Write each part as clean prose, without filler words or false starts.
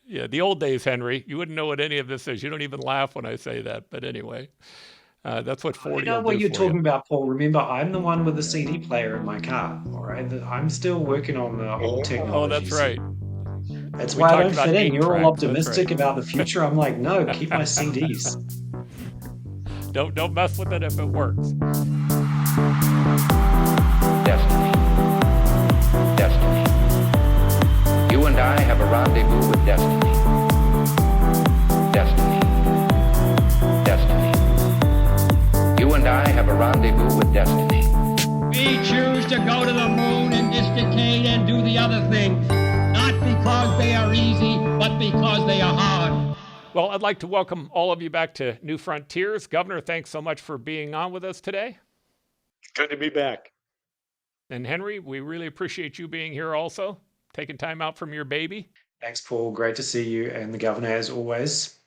Yeah, the old days, Henry. You wouldn't know what any of this is. You don't even laugh when I say that. But anyway, that's what I 40 know will what do you're for you. talking about, Paul. Remember, I'm the one with the CD player in my car. All right, I'm still working on the old Oh, that's technologies right. here. That's We why I talked don't about fit in. 8 You're all tracks. That's right. optimistic about the future. I'm like, no, keep my CDs. Don't mess with it if it works. Destiny. Destiny. You and I have a rendezvous with destiny. Destiny. Destiny. You and I have a rendezvous with destiny. We choose to go to the moon in this decade and do the other things, not because they are easy, but because they are hard. Well, I'd like to welcome all of you back to New Frontiers. Governor, thanks so much for being on with us today. Good to be back. And Henry, we really appreciate you being here also, taking time out from your baby. Thanks, Paul. Great to see you and the governor as always.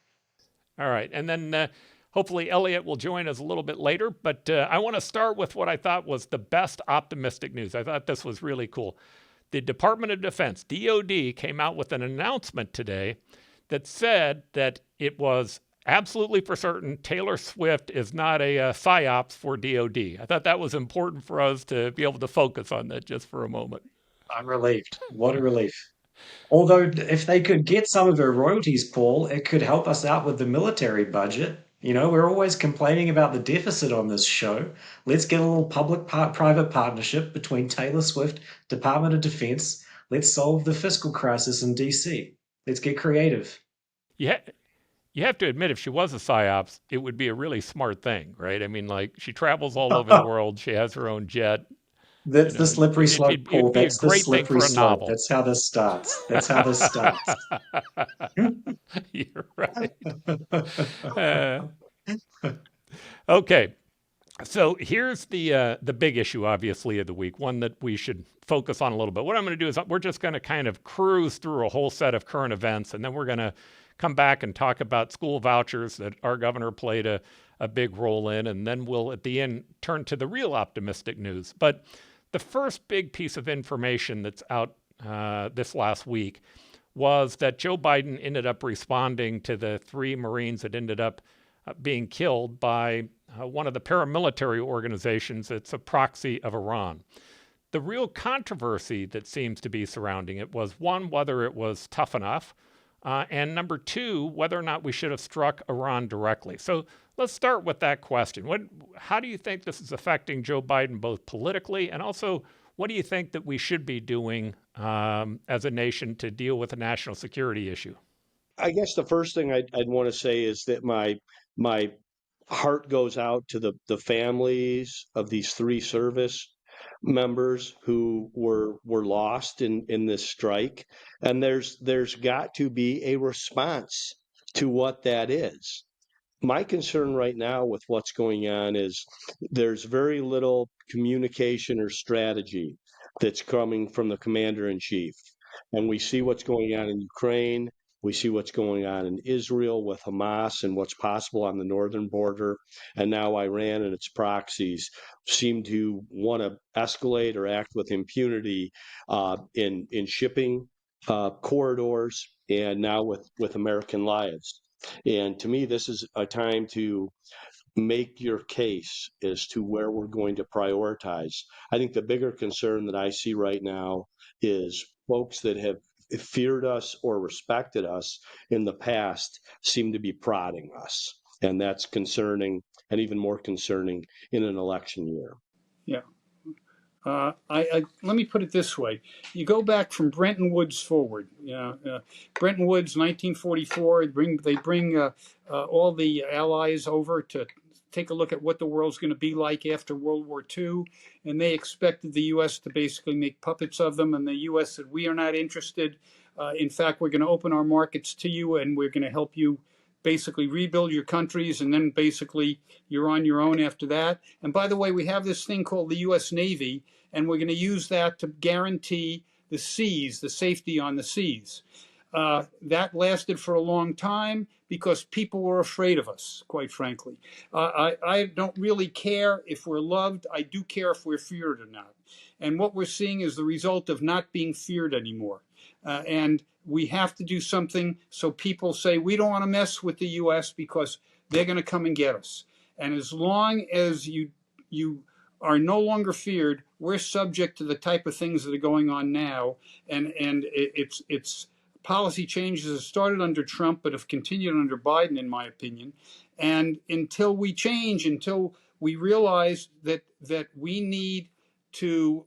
All right. And then hopefully Elliot will join us a little bit later. But I want to start with what I thought was the best optimistic news. I thought this was really cool. The Department of Defense, DOD, came out with an announcement today that said that it was absolutely for certain Taylor Swift is not a psyops for DOD. I thought that was important for us to be able to focus on that just for a moment. I'm relieved. What a relief. Although, if they could get some of her royalties, Paul, it could help us out with the military budget. You know, we're always complaining about the deficit on this show. Let's get a little public-private partnership between Taylor Swift, Department of Defense. Let's solve the fiscal crisis in DC. Let's get creative. Yeah, you have to admit, if she was a psyops, it would be a really smart thing, right? I mean, like she travels all over the world. She has her own jet. That's the slippery slope, Paul. It'd be a That's the great thing slippery for a slope. novel. That's how this starts. That's how this starts. You're right. Uh, okay, so here's the big issue, obviously, of the week. One that we should focus on a little bit. What I'm going to do is we're just going to kind of cruise through a whole set of current events, and then we're going to come back and talk about school vouchers that our governor played a big role in, and then we'll at the end turn to the real optimistic news. But the first big piece of information that's out this last week was that Joe Biden ended up responding to the 3 Marines that ended up being killed by one of the paramilitary organizations that's a proxy of Iran. The real controversy that seems to be surrounding it was, one, whether it was tough enough, and number 2, whether or not we should have struck Iran directly. So let's start with that question. How do you think this is affecting Joe Biden both politically, and also what do you think that we should be doing as a nation to deal with a national security issue? I guess the first thing I'd want to say is that my heart goes out to the families of these 3 service members who were lost in this strike, and there's got to be a response to what that is. My concern right now with what's going on is there's very little communication or strategy that's coming from the commander in chief. And we see what's going on in Ukraine. We see what's going on in Israel with Hamas and what's possible on the northern border. And now Iran and its proxies seem to want to escalate or act with impunity in shipping corridors and now with American lives. And to me, this is a time to make your case as to where we're going to prioritize. I think the bigger concern that I see right now is folks that have feared us or respected us in the past seem to be prodding us. And that's concerning, and even more concerning in an election year. Yeah. Let me put it this way: you go back from Bretton Woods forward. Bretton Woods, 1944. They bring all the allies over to take a look at what the world's going to be like after World War II, and they expected the U.S. to basically make puppets of them. And the U.S. said, "We are not interested. In fact, we're going to open our markets to you, and we're going to help you." Basically rebuild your countries, and then basically you're on your own after that. And by the way, we have this thing called the U.S. Navy, and we're going to use that to guarantee the seas, the safety on the seas. That lasted for a long time because people were afraid of us, quite frankly. I don't really care if we're loved. I do care if we're feared or not. And what we're seeing is the result of not being feared anymore. And we have to do something so people say we don't want to mess with the U.S. because they're going to come and get us. And as long as you are no longer feared, we're subject to the type of things that are going on now. And it's policy changes have started under Trump, but have continued under Biden, in my opinion. And until we change, until we realize that we need to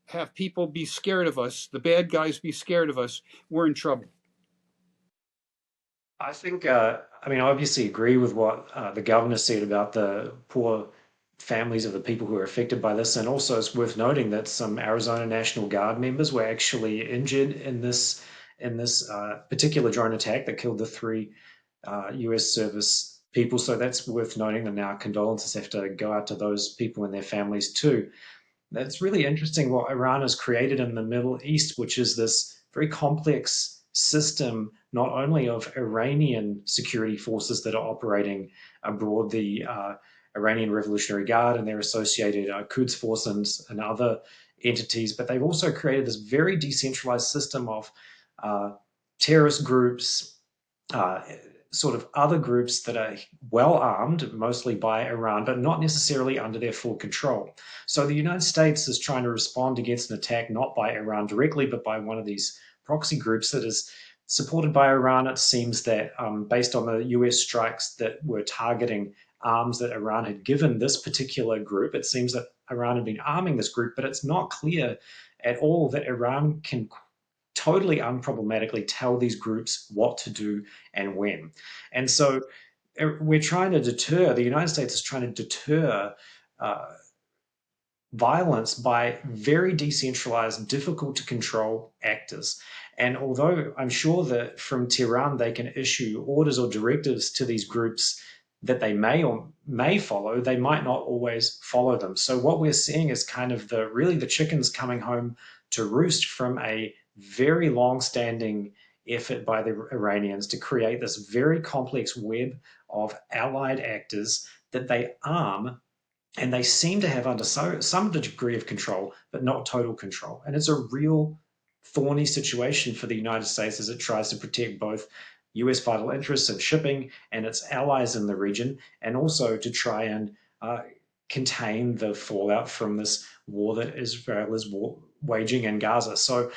have people be scared of us, the bad guys be scared of us, we're in trouble. I think, I mean, I obviously agree with what the governor said about the poor families of the people who are affected by this. And also, it's worth noting that some Arizona National Guard members were actually injured in this particular drone attack that killed the 3 U.S. service people. So that's worth noting, and our condolences have to go out to those people and their families too. That's really interesting what Iran has created in the Middle East, which is this very complex system, not only of Iranian security forces that are operating abroad, the Iranian Revolutionary Guard and their associated Quds Force and other entities, but they've also created this very decentralized system of terrorist groups, sort of other groups that are well armed, mostly by Iran, but not necessarily under their full control. So the United States is trying to respond against an attack not by Iran directly, but by one of these proxy groups that is supported by Iran. It seems that based on the US strikes that were targeting arms that Iran had given this particular group, it seems that Iran had been arming this group, but it's not clear at all that Iran can totally unproblematically tell these groups what to do and when. And so we're trying to deter, the United States is trying to deter violence by very decentralized, difficult to control actors. And although I'm sure that from Tehran they can issue orders or directives to these groups that they may or may follow, they might not always follow them. So what we're seeing is kind of the chickens coming home to roost from a very long-standing effort by the Iranians to create this very complex web of allied actors that they arm, and they seem to have under some degree of control, but not total control. And it's a real thorny situation for the United States as it tries to protect both US vital interests in shipping and its allies in the region, and also to try and contain the fallout from this war that Israel is waging in Gaza. So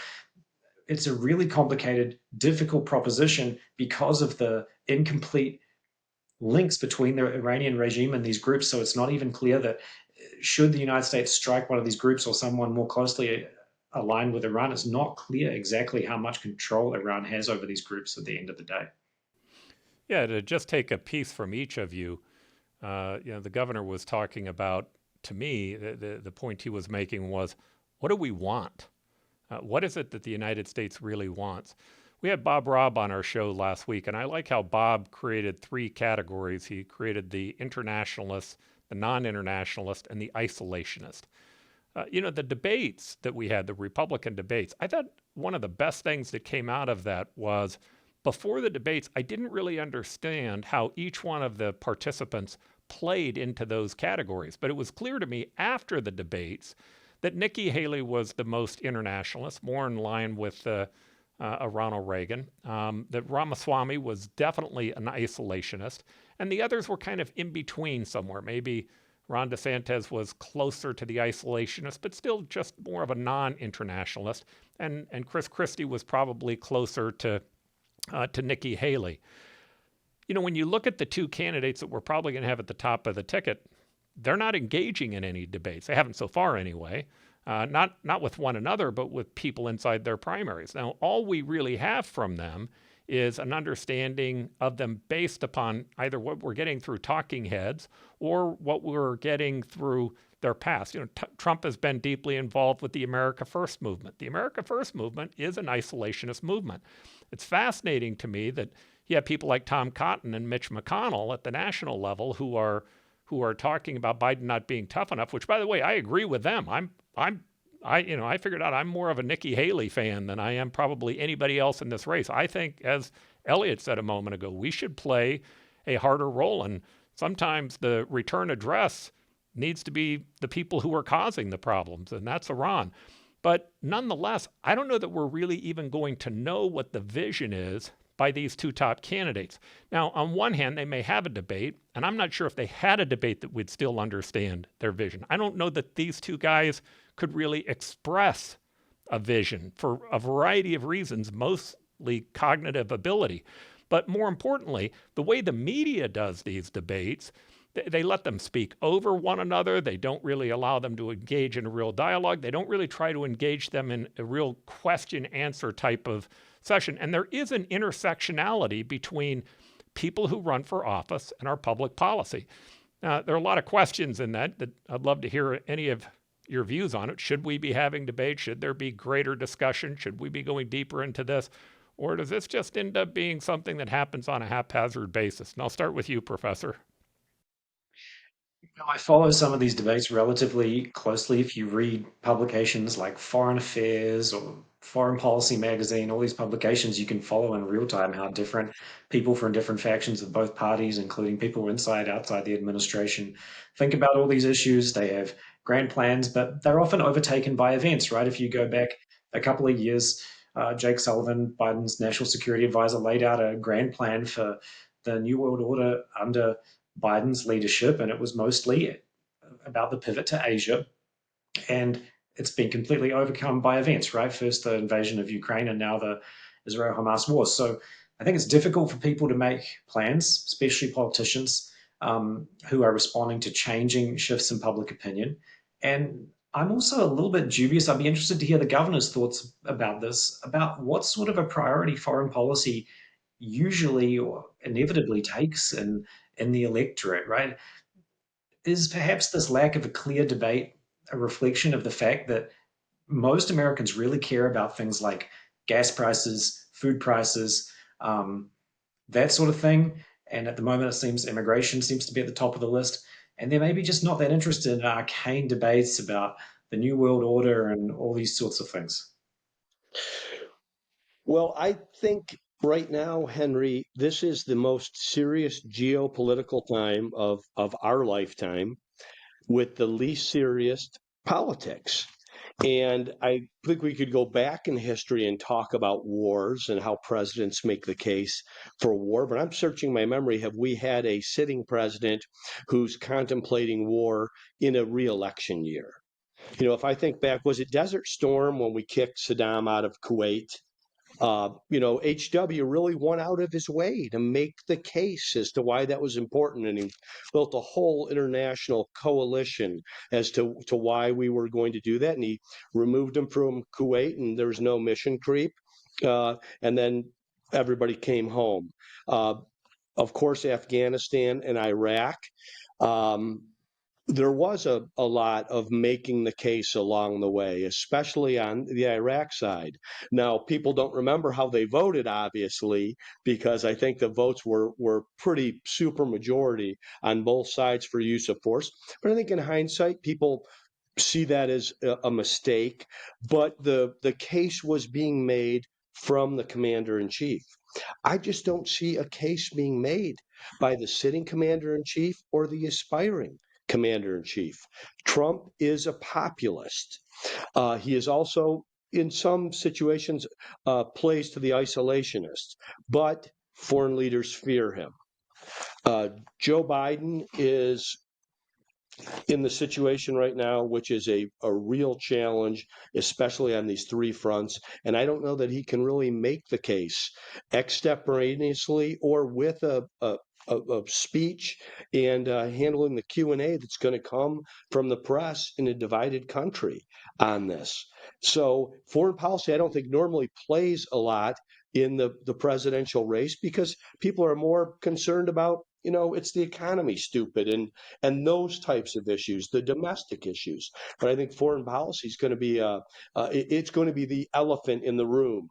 it's a really complicated, difficult proposition because of the incomplete links between the Iranian regime and these groups. So it's not even clear that should the United States strike one of these groups or someone more closely aligned with Iran, it's not clear exactly how much control Iran has over these groups at the end of the day. Yeah, to just take a piece from each of you, the governor was talking about, to me, the point he was making was, what do we want? What is it that the United States really wants? We had Bob Robb on our show last week, and I like how Bob created 3 categories. He created the internationalist, the non-internationalist, and the isolationist. The debates that we had, the Republican debates, I thought one of the best things that came out of that was before the debates, I didn't really understand how each one of the participants played into those categories. But it was clear to me after the debates that Nikki Haley was the most internationalist, more in line with Ronald Reagan, that Ramaswamy was definitely an isolationist, and the others were kind of in between somewhere. Maybe Ron DeSantis was closer to the isolationist, but still just more of a non-internationalist, and Chris Christie was probably closer to Nikki Haley. When you look at the 2 candidates that we're probably going to have at the top of the ticket, they're not engaging in any debates. They haven't so far anyway, not with one another, but with people inside their primaries. Now, all we really have from them is an understanding of them based upon either what we're getting through talking heads or what we're getting through their past. Trump has been deeply involved with the America First movement. The America First movement is an isolationist movement. It's fascinating to me that you have people like Tom Cotton and Mitch McConnell at the national level who are talking about Biden not being tough enough, which, by the way, I agree with them. I figured out I'm more of a Nikki Haley fan than I am probably anybody else in this race. I think, as Elliot said a moment ago, we should play a harder role. And sometimes the return address needs to be the people who are causing the problems, and that's Iran. But nonetheless, I don't know that we're really even going to know what the vision is by these two top candidates. Now, on one hand, they may have a debate, and I'm not sure if they had a debate that we'd still understand their vision. I don't know that these two guys could really express a vision for a variety of reasons, mostly cognitive ability. But more importantly, the way the media does these debates, they let them speak over one another. They don't really allow them to engage in a real dialogue. They don't really try to engage them in a real question-answer type of session. And there is an intersectionality between people who run for office and our public policy. There are a lot of questions in that I'd love to hear any of your views on it. Should we be having debate? Should there be greater discussion? Should we be going deeper into this? Or does this just end up being something that happens on a haphazard basis? And I'll start with you, Professor. I follow some of these debates relatively closely. If you read publications like Foreign Affairs or Foreign Policy Magazine, all these publications, you can follow in real time how different people from different factions of both parties, including people inside, outside the administration, think about all these issues. They have grand plans, but they're often overtaken by events, right? If you go back a couple of years, Jake Sullivan, Biden's national security advisor, laid out a grand plan for the New World Order under Biden's leadership, and it was mostly about the pivot to Asia. And it's been completely overcome by events, right? First the invasion of Ukraine, and now the Israel-Hamas war. So I think it's difficult for people to make plans, especially politicians who are responding to changing shifts in public opinion. And I'm also a little bit dubious. I'd be interested to hear the governor's thoughts about this, about what sort of a priority foreign policy usually or inevitably takes in the electorate, right? Is perhaps this lack of a clear debate a reflection of the fact that most Americans really care about things like gas prices, food prices, that sort of thing? And at the moment, it seems immigration seems to be at the top of the list. And they're maybe just not that interested in arcane debates about the New World Order and all these sorts of things. Well, I think right now, Henry, this is the most serious geopolitical time of our lifetime with the least serious politics. And I think we could go back in history and talk about wars and how presidents make the case for war. But I'm searching my memory. Have we had a sitting president who's contemplating war in a re-election year? You know, if I think back, was it Desert Storm when we kicked Saddam out of Kuwait? HW really went out of his way to make the case as to why that was important, and he built a whole international coalition as to why we were going to do that. And he removed him from Kuwait, and there was no mission creep. And then everybody came home. Of course, Afghanistan and Iraq. There was a lot of making the case along the way, especially on the Iraq side. Now, people don't remember how they voted, obviously, because I think the votes were pretty super majority on both sides for use of force. But I think in hindsight, people see that as a mistake. But the case was being made from the commander-in-chief. I just don't see a case being made by the sitting commander-in-chief or the aspiring commander-in-chief. Trump is a populist. He is also, in some situations, plays to the isolationists, but foreign leaders fear him. Joe Biden is in the situation right now, which is a real challenge, especially on these three fronts. And I don't know that he can really make the case extemporaneously or with a speech and handling the Q&A that's going to come from the press in a divided country on this. So foreign policy, I don't think normally plays a lot in the presidential race because people are more concerned about, it's the economy, stupid, and those types of issues, the domestic issues. But I think foreign policy is going to be it's going to be the elephant in the room.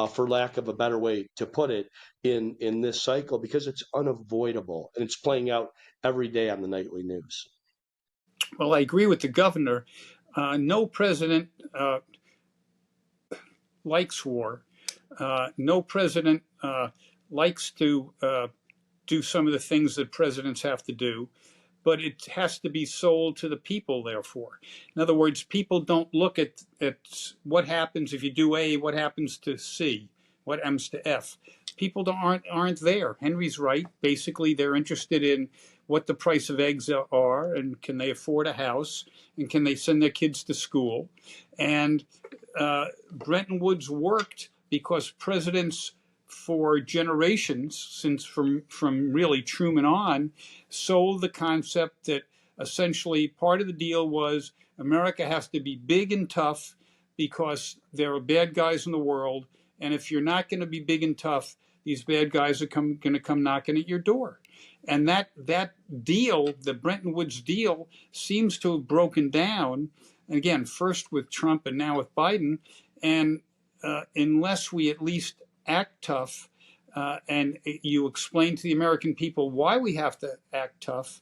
For lack of a better way to put it, in this cycle, because it's unavoidable and it's playing out every day on the nightly news. Well, I agree with the governor. No president likes war. No president likes to do some of the things that presidents have to do. but it has to be sold to the people, therefore. In other words, people don't look at what happens if you do A, what happens to C, what happens to F. People aren't there. Henry's right. Basically, they're interested in what the price of eggs are, and can they afford a house, and can they send their kids to school. And Bretton Woods worked because presidents for generations, since from really Truman on, sold the concept that essentially part of the deal was America has to be big and tough because there are bad guys in the world, and if you're not going to be big and tough, these bad guys are going to come knocking at your door. And that deal, the Bretton Woods deal, seems to have broken down, again, first with Trump and now with Biden, and unless we at least act tough, and you explain to the American people why we have to act tough,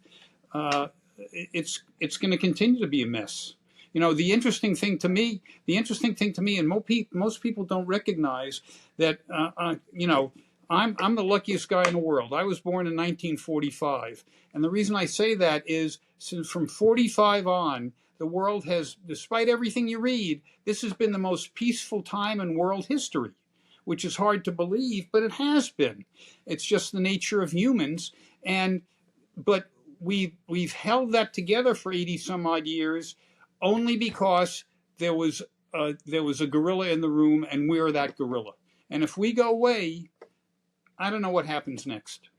it's going to continue to be a mess. You know, the interesting thing to me, and most people don't recognize that, you know, I'm the luckiest guy in the world. I was born in 1945, and the reason I say that is since from 45 on, the world has, despite everything you read, this has been the most peaceful time in world history, which is hard to believe, but it has been. It's just the nature of humans. But we've held that together for 80 some odd years only because there was a gorilla in the room, and we're that gorilla. And if we go away, I don't know what happens next.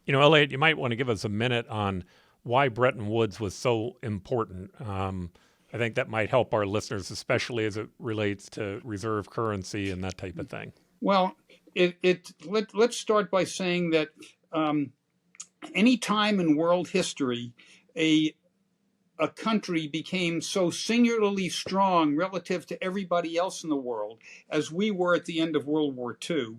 You know, Elliot, you might want to give us a minute on why Bretton Woods was so important. I think that might help our listeners, especially as it relates to reserve currency and that type of thing. Well, let's start by saying that any time in world history a country became so singularly strong relative to everybody else in the world, as we were at the end of World War II,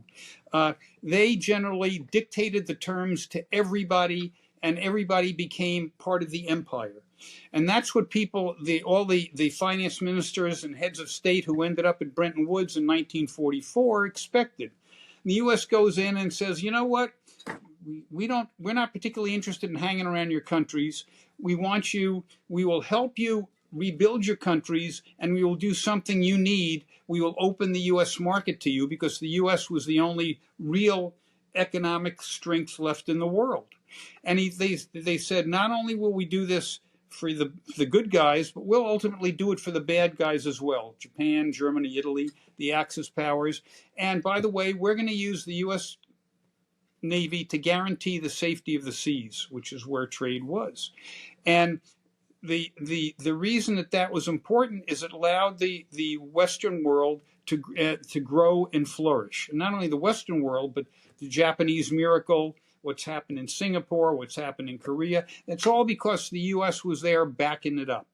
they generally dictated the terms to everybody, and everybody became part of the empire. And that's what all the finance ministers and heads of state who ended up at Bretton Woods in 1944 expected. And the U.S. goes in and says, you know what? We're not particularly interested in hanging around your countries. We will help you rebuild your countries, and we will do something you need. We will open the U.S. market to you because the U.S. was the only real economic strength left in the world. And they said, not only will we do this for the good guys, but we'll ultimately do it for the bad guys as well. Japan, Germany, Italy, the Axis powers. And by the way, we're going to use the U.S. Navy to guarantee the safety of the seas, which is where trade was. And the reason that was important is it allowed the Western world to grow and flourish. And not only the Western world, but the Japanese miracle, what's happened in Singapore, what's happened in Korea. It's all because the U.S. was there backing it up.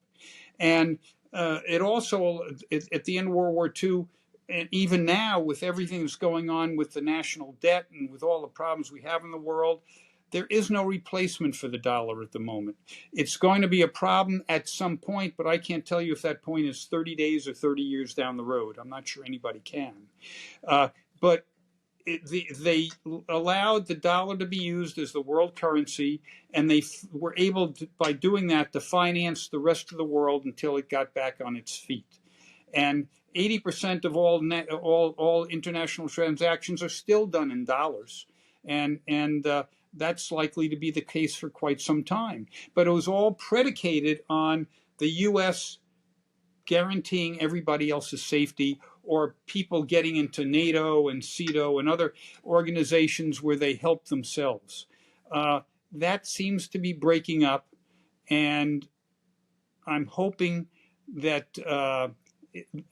And it also, at the end of World War II, and even now with everything that's going on with the national debt and with all the problems we have in the world, there is no replacement for the dollar at the moment. It's going to be a problem at some point, but I can't tell you if that point is 30 days or 30 years down the road. I'm not sure anybody can. But they allowed the dollar to be used as the world currency, and they were able to, by doing that, to finance the rest of the world until it got back on its feet. And 80% of all international transactions are still done in dollars, and that's likely to be the case for quite some time. But it was all predicated on the U.S. guaranteeing everybody else's safety, or people getting into NATO and CETO and other organizations where they help themselves. That seems to be breaking up, and I'm hoping that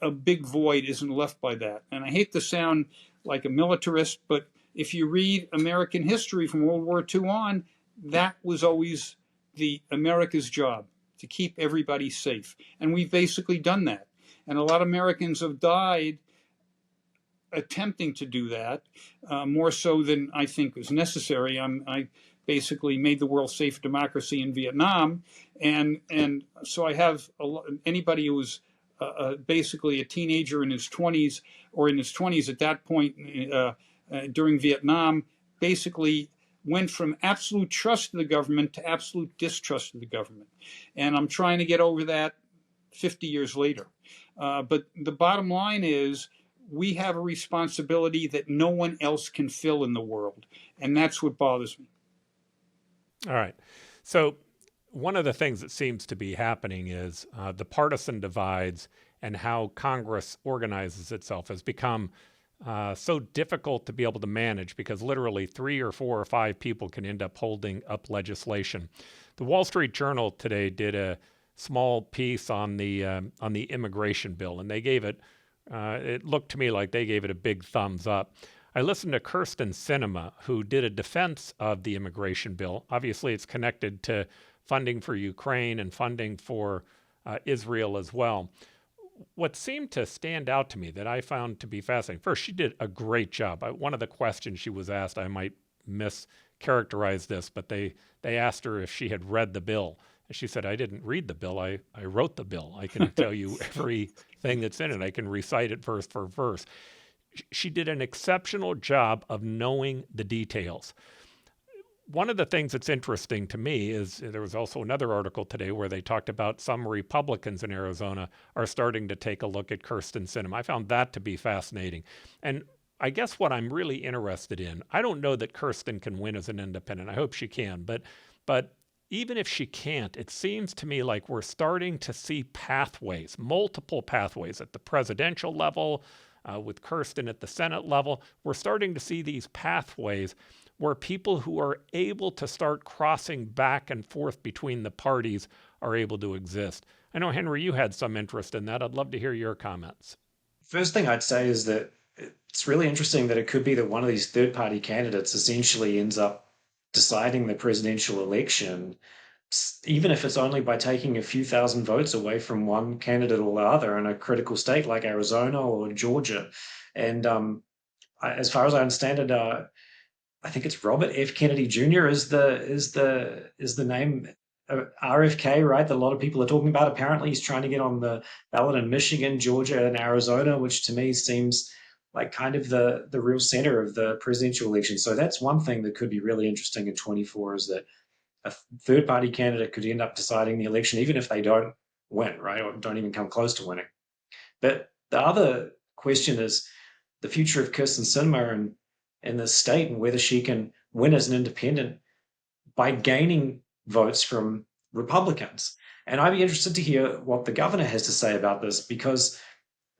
a big void isn't left by that. And I hate to sound like a militarist, but if you read American history from World War II on, that was always America's job, to keep everybody safe. And we've basically done that. And a lot of Americans have died attempting to do that, more so than I think was necessary. I basically made the world safe democracy in Vietnam. And so I have anybody who was basically a teenager in his 20s, or in his 20s at that point during Vietnam, basically went from absolute trust of the government to absolute distrust of the government. And I'm trying to get over that 50 years later. But the bottom line is we have a responsibility that no one else can fill in the world. And that's what bothers me. All right. So one of the things that seems to be happening is the partisan divides and how Congress organizes itself has become so difficult to be able to manage because literally 3 or 4 or 5 people can end up holding up legislation. The Wall Street Journal today did a small piece on the immigration bill, and they gave it, it looked to me like they gave it a big thumbs up. I listened to Kirsten Sinema, who did a defense of the immigration bill. Obviously, it's connected to funding for Ukraine and funding for Israel as well. What seemed to stand out to me that I found to be fascinating, first, she did a great job. One of the questions she was asked, I might mischaracterize this, but they asked her if she had read the bill. And she said, I didn't read the bill. I wrote the bill. I can tell you everything that's in it. I can recite it verse for verse. She did an exceptional job of knowing the details. One of the things that's interesting to me is there was also another article today where they talked about some Republicans in Arizona are starting to take a look at Kirsten Sinema. I found that to be fascinating. And I guess what I'm really interested in, I don't know that Kirsten can win as an independent. I hope she can. But even if she can't, it seems to me like we're starting to see pathways, multiple pathways at the presidential level, with Kirsten at the Senate level. We're starting to see these pathways where people who are able to start crossing back and forth between the parties are able to exist. I know, Henry, you had some interest in that. I'd love to hear your comments. First thing I'd say is that it's really interesting that it could be that one of these third-party candidates essentially ends up deciding the presidential election, even if it's only by taking a few thousand votes away from one candidate or the other in a critical state like Arizona or Georgia. And as far as I understand it, I think it's Robert F. Kennedy Jr. is the name. RFK, right? That a lot of people are talking about. Apparently, he's trying to get on the ballot in Michigan, Georgia, and Arizona, which to me seems like kind of the real center of the presidential election. So that's one thing that could be really interesting in 24 is that a third-party candidate could end up deciding the election, even if they don't win, right, or don't even come close to winning. But the other question is the future of Kirsten Sinema in the state and whether she can win as an independent by gaining votes from Republicans. And I'd be interested to hear what the governor has to say about this, because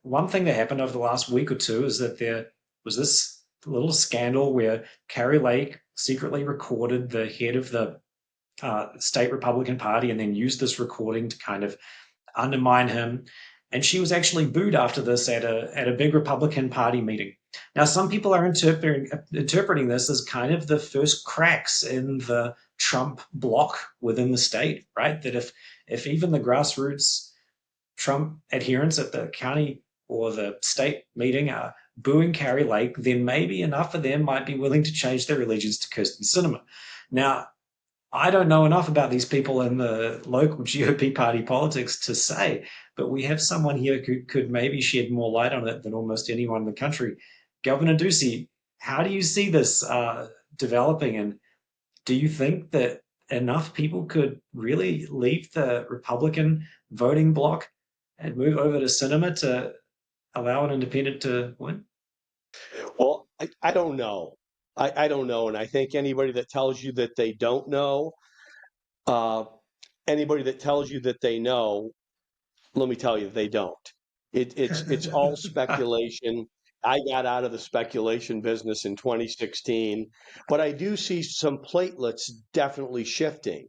one thing that happened over the last week or two is that there was this little scandal where Kari Lake secretly recorded the head of the state Republican Party and then used this recording to kind of undermine him. And she was actually booed after this at a big Republican Party meeting. Now, some people are interpreting this as kind of the first cracks in the Trump bloc within the state, right? That if even the grassroots Trump adherents at the county or the state meeting are booing Kari Lake, then maybe enough of them might be willing to change their allegiance to Kirsten Sinema. Now, I don't know enough about these people in the local GOP party politics to say, but we have someone here who could maybe shed more light on it than almost anyone in the country. Governor Ducey, how do you see this developing? And do you think that enough people could really leave the Republican voting bloc and move over to Sinema to allow an independent to win? Well, I don't know. I don't know. And I think anybody that tells you that they don't know, anybody that tells you that they know, let me tell you, they don't. It's all speculation. I got out of the speculation business in 2016, but I do see some platelets definitely shifting.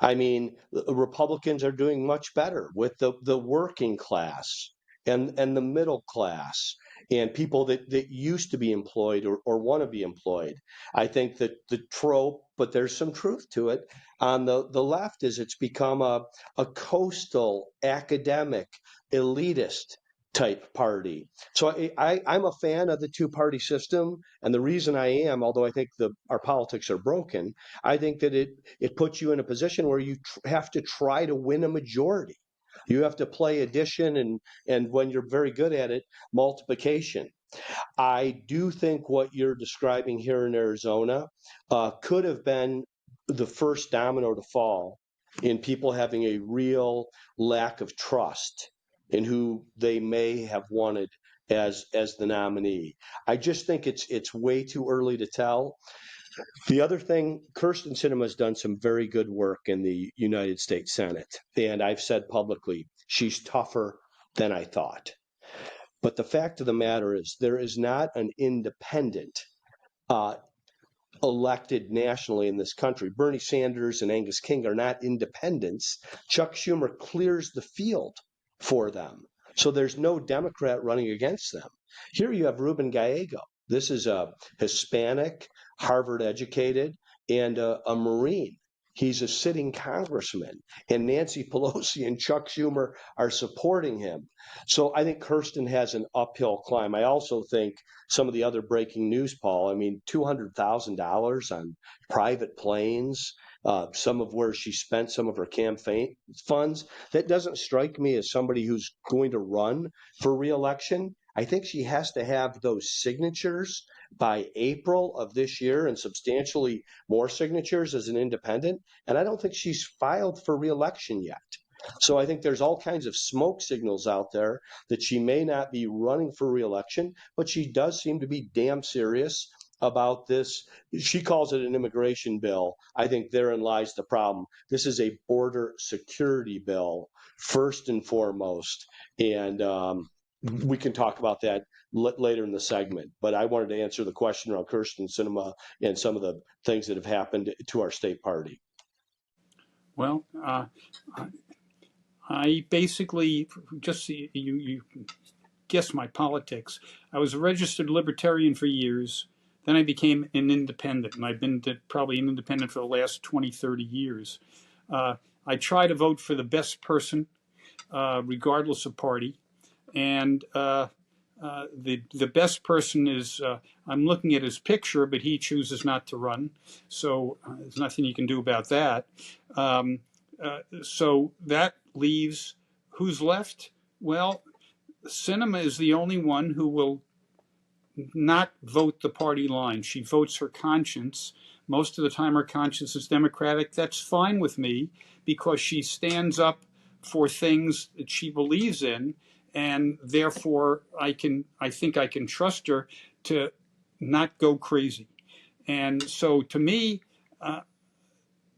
I mean, the Republicans are doing much better with the working class and the middle class and people that used to be employed or want to be employed. I think that the trope, but there's some truth to it, on the left is it's become a coastal, academic, elitist type party. So I'm a fan of the two-party system, and the reason I am, although I think our politics are broken, I think that it puts you in a position where you have to try to win a majority. You have to play addition and when you're very good at it, multiplication. I do think what you're describing here in Arizona could have been the first domino to fall in people having a real lack of trust in who they may have wanted as the nominee. I just think it's way too early to tell. The other thing, Kirsten Sinema has done some very good work in the United States Senate, and I've said publicly she's tougher than I thought. But the fact of the matter is, there is not an independent elected nationally in this country. Bernie Sanders and Angus King are not independents. Chuck Schumer clears the field for them. So there's no Democrat running against them. Here you have Ruben Gallego. This is a Hispanic, Harvard educated, and a Marine. He's a sitting congressman, and Nancy Pelosi and Chuck Schumer are supporting him. So I think Kirsten has an uphill climb. I also think some of the other breaking news, Paul, I mean, $200,000 on private planes, some of where she spent some of her campaign funds, that doesn't strike me as somebody who's going to run for reelection. I think she has to have those signatures by April of this year and substantially more signatures as an independent. And I don't think she's filed for reelection yet. So I think there's all kinds of smoke signals out there that she may not be running for reelection, but she does seem to be damn serious about this. She calls it an immigration bill. I think therein lies the problem. This is a border security bill, first and foremost. And we can talk about that later in the segment, but I wanted to answer the question around Kirsten Sinema and some of the things that have happened to our state party. Well, I basically just you guess my politics. I was a registered libertarian for years. Then I became an independent, and I've been probably an independent for the last 20, 30 years. I try to vote for the best person, regardless of party. And the best person is, I'm looking at his picture, but he chooses not to run. So there's nothing you can do about that. So that leaves, who's left? Well, Sinema is the only one who will not vote the party line. She votes her conscience. Most of the time her conscience is Democratic. That's fine with me because she stands up for things that she believes in. And therefore, I think I can trust her to not go crazy. And so to me,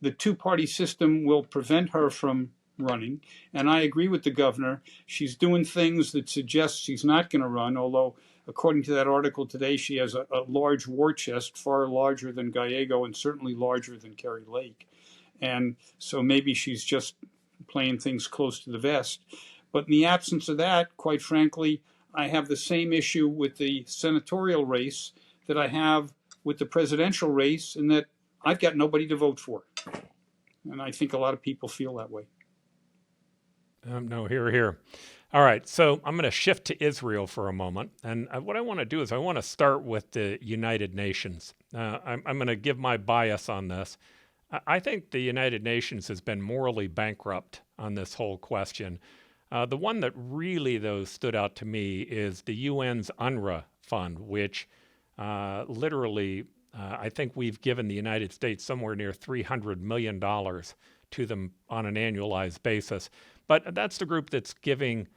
the two-party system will prevent her from running. And I agree with the governor. She's doing things that suggest she's not going to run, although according to that article today, she has a large war chest, far larger than Gallego and certainly larger than Kerry Lake. And so maybe she's just playing things close to the vest. But in the absence of that, quite frankly, I have the same issue with the senatorial race that I have with the presidential race, in that I've got nobody to vote for. And I think a lot of people feel that way. No, here. All right, so I'm going to shift to Israel for a moment. And what I want to do is I want to start with the United Nations. I'm going to give my bias on this. I think the United Nations has been morally bankrupt on this whole question. The one that really, though, stood out to me is the UN's UNRWA fund, which literally, I think we've given the United States somewhere near $300 million to them on an annualized basis. But that's the group that's giving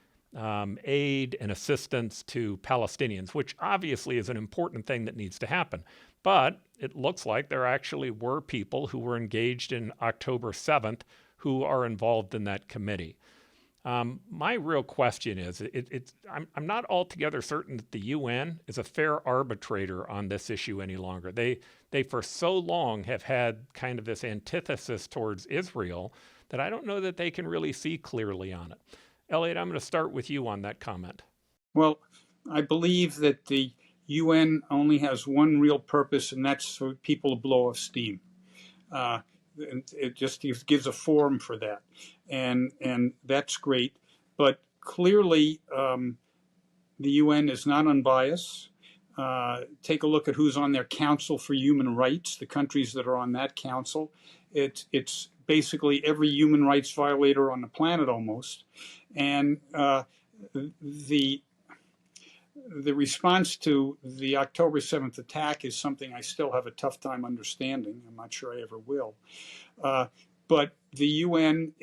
aid and assistance to Palestinians, which obviously is an important thing that needs to happen. But it looks like there actually were people who were engaged in October 7th who are involved in that committee. My real question is, I'm not altogether certain that the UN is a fair arbitrator on this issue any longer. They for so long have had kind of this antithesis towards Israel that I don't know that they can really see clearly on it. Elliot, I'm going to start with you on that comment. Well, I believe that the UN only has one real purpose, and that's for people to blow off steam. It just gives a forum for that, and that's great. But clearly, the UN is not unbiased. Take a look at who's on their Council for Human Rights. The countries that are on that council, it's basically every human rights violator on the planet almost, and the response to the October 7th attack is something I still have a tough time understanding. I'm not sure I ever will. But the UN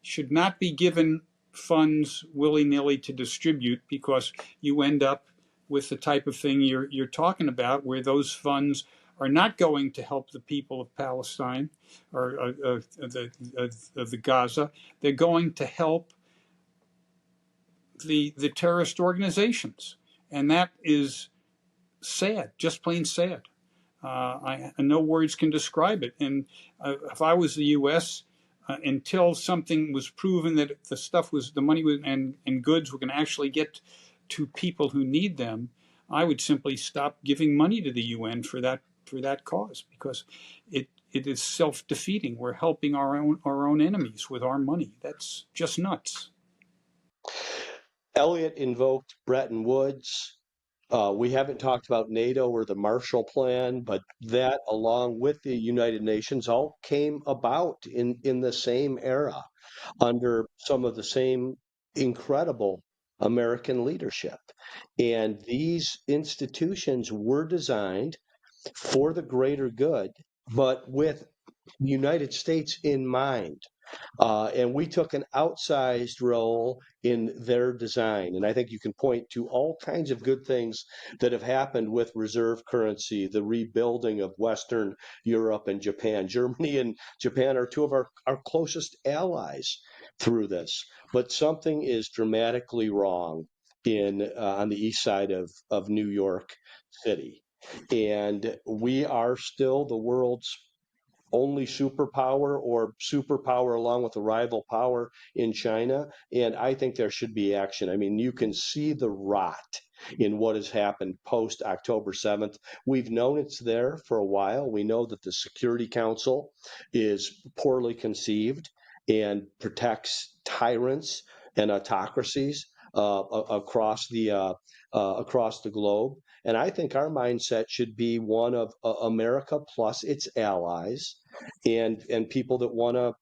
should not be given funds willy-nilly to distribute, because you end up with the type of thing you're talking about, where those funds are not going to help the people of Palestine or the Gaza. They're going to help the terrorist organizations, and that is sad, just plain sad. No words can describe it. And if I was the U.S., until something was proven that the money and goods were going to actually get to people who need them, I would simply stop giving money to the UN for that cause, because it is self-defeating. We're helping our own enemies with our money. That's just nuts. Elliot invoked Bretton Woods. We haven't talked about NATO or the Marshall Plan, but that, along with the United Nations, all came about in the same era under some of the same incredible American leadership. And these institutions were designed for the greater good, but with the United States in mind. And we took an outsized role in their design. And I think you can point to all kinds of good things that have happened with reserve currency, the rebuilding of Western Europe and Japan. Germany and Japan are two of our closest allies through this. But something is dramatically wrong on the east side of New York City. And we are still the world's only superpower, or superpower along with a rival power in China. And I think there should be action. I mean, you can see the rot in what has happened post October 7th. We've known it's there for a while. We know that the Security Council is poorly conceived and protects tyrants and autocracies across the globe. And I think our mindset should be one of America plus its allies and people that want to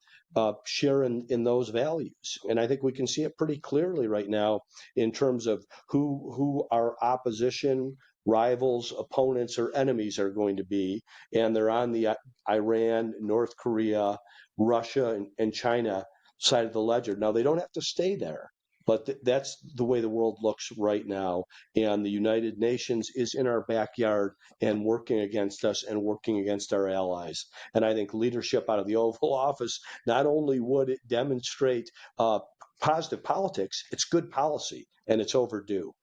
share in those values. And I think we can see it pretty clearly right now in terms of who our opposition, rivals, opponents, or enemies are going to be. And they're on the Iran, North Korea, Russia, and China side of the ledger. Now, they don't have to stay there. But that's the way the world looks right now. And the United Nations is in our backyard and working against us and working against our allies. And I think leadership out of the Oval Office, not only would it demonstrate positive politics, it's good policy, and it's overdue.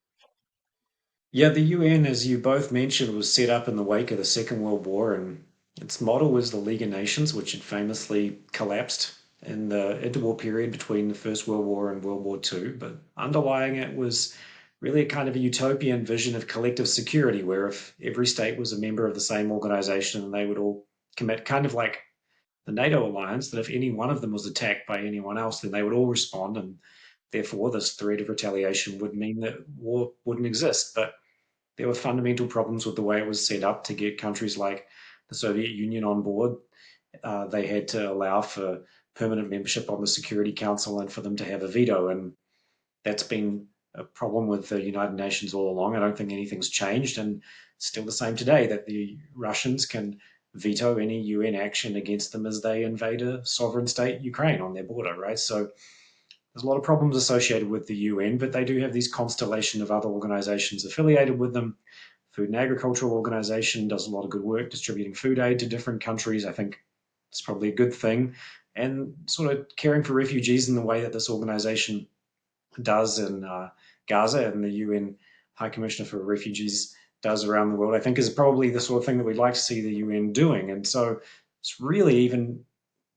Yeah, the UN, as you both mentioned, was set up in the wake of the Second World War, and its model was the League of Nations, which had famously collapsed in the interwar period between the First World War and World War II. But underlying it was really a kind of a utopian vision of collective security, where if every state was a member of the same organization, they would all commit, kind of like the NATO alliance, that if any one of them was attacked by anyone else, then they would all respond, and therefore this threat of retaliation would mean that war wouldn't exist. But there were fundamental problems with the way it was set up to get countries like the Soviet Union on board. They had to allow for permanent membership on the Security Council and for them to have a veto. And that's been a problem with the United Nations all along. I don't think anything's changed, and it's still the same today, that the Russians can veto any UN action against them as they invade a sovereign state, Ukraine, on their border, right? So there's a lot of problems associated with the UN, but they do have these constellation of other organizations affiliated with them. Food and Agricultural Organization does a lot of good work distributing food aid to different countries. I think it's probably a good thing. And sort of caring for refugees in the way that this organization does in Gaza, and the UN High Commissioner for Refugees does around the world, I think is probably the sort of thing that we'd like to see the UN doing. And so it's really even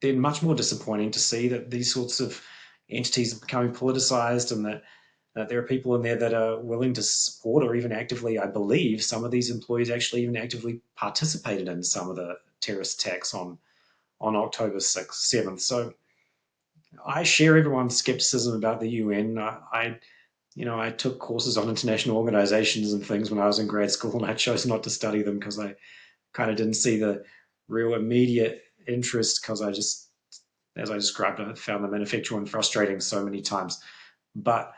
then much more disappointing to see that these sorts of entities are becoming politicized, and that there are people in there that are willing to support or even actively, I believe, some of these employees actually even actively participated in some of the terrorist attacks on October 6th, 7th. So I share everyone's skepticism about the UN. I took courses on international organizations and things when I was in grad school, and I chose not to study them because I kind of didn't see the real immediate interest, because I just, as I described, I found them ineffectual and frustrating so many times. But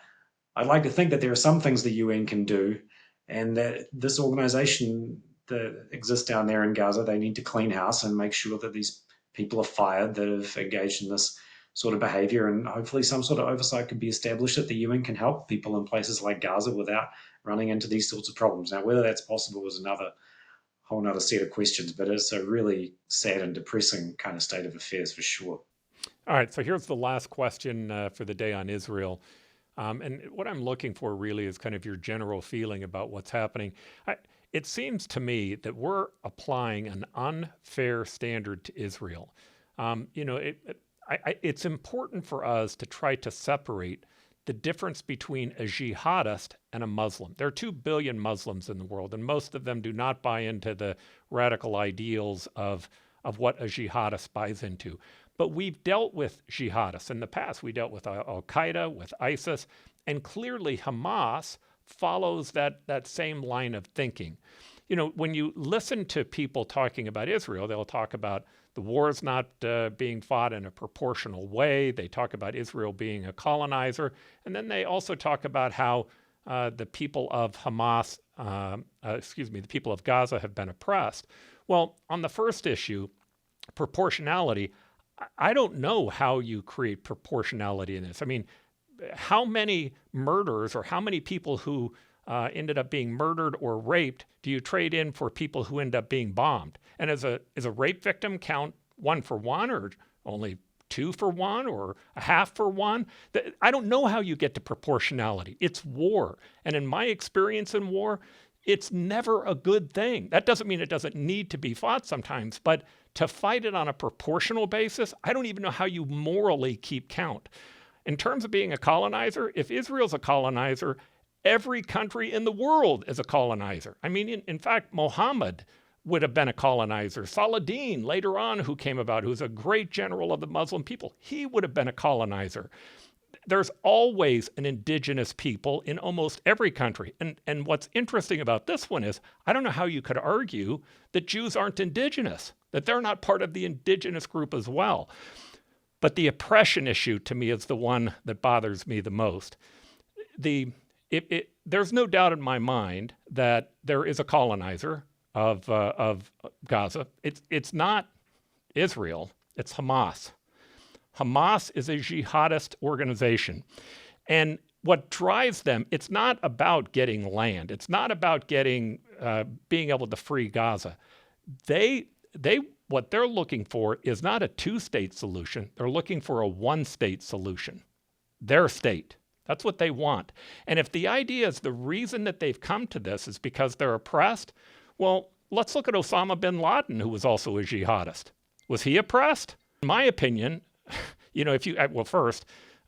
I'd like to think that there are some things the UN can do, and that this organization that exists down there in Gaza, they need to clean house and make sure that these people are fired that have engaged in this sort of behavior, and hopefully some sort of oversight could be established that the UN can help people in places like Gaza without running into these sorts of problems. Now, whether that's possible is another whole nother set of questions, but it's a really sad and depressing kind of state of affairs for sure. All right, so here's the last question for the day on Israel. And what I'm looking for really is kind of your general feeling about what's happening. It seems to me that we're applying an unfair standard to Israel. It's important for us to try to separate the difference between a jihadist and a Muslim. There are 2 billion Muslims in the world, and most of them do not buy into the radical ideals of what a jihadist buys into. But we've dealt with jihadists in the past. We dealt with Al-Qaeda, with ISIS, and clearly Hamas follows that same line of thinking. When you listen to people talking about Israel, they'll talk about the war's not being fought in a proportional way. They talk about Israel being a colonizer. And then they also talk about how the people of the people of Gaza have been oppressed. Well, on the first issue, proportionality, I don't know how you create proportionality in this. I mean, how many murders or how many people who ended up being murdered or raped do you trade in for people who end up being bombed? And is a rape victim count 1 for 1 or only 2 for 1 or a half for 1? I don't know how you get to proportionality. It's war. And in my experience in war, it's never a good thing. That doesn't mean it doesn't need to be fought sometimes, but to fight it on a proportional basis, I don't even know how you morally keep count. In terms of being a colonizer, if Israel's a colonizer, every country in the world is a colonizer. I mean, in fact, Muhammad would have been a colonizer. Saladin, later on, who came about, who's a great general of the Muslim people, he would have been a colonizer. There's always an indigenous people in almost every country. And what's interesting about this one is, I don't know how you could argue that Jews aren't indigenous, that they're not part of the indigenous group as well. But the oppression issue, to me, is the one that bothers me the most. There's no doubt in my mind that there is a colonizer of Gaza. It's not Israel, it's Hamas. Hamas is a jihadist organization. And what drives them, it's not about getting land. It's not about being able to free Gaza. What they're looking for is not a 2-state solution. They're looking for a 1-state solution. Their state. That's what they want. And if the idea is the reason that they've come to this is because they're oppressed, well, let's look at Osama bin Laden, who was also a jihadist. Was he oppressed? In my opinion,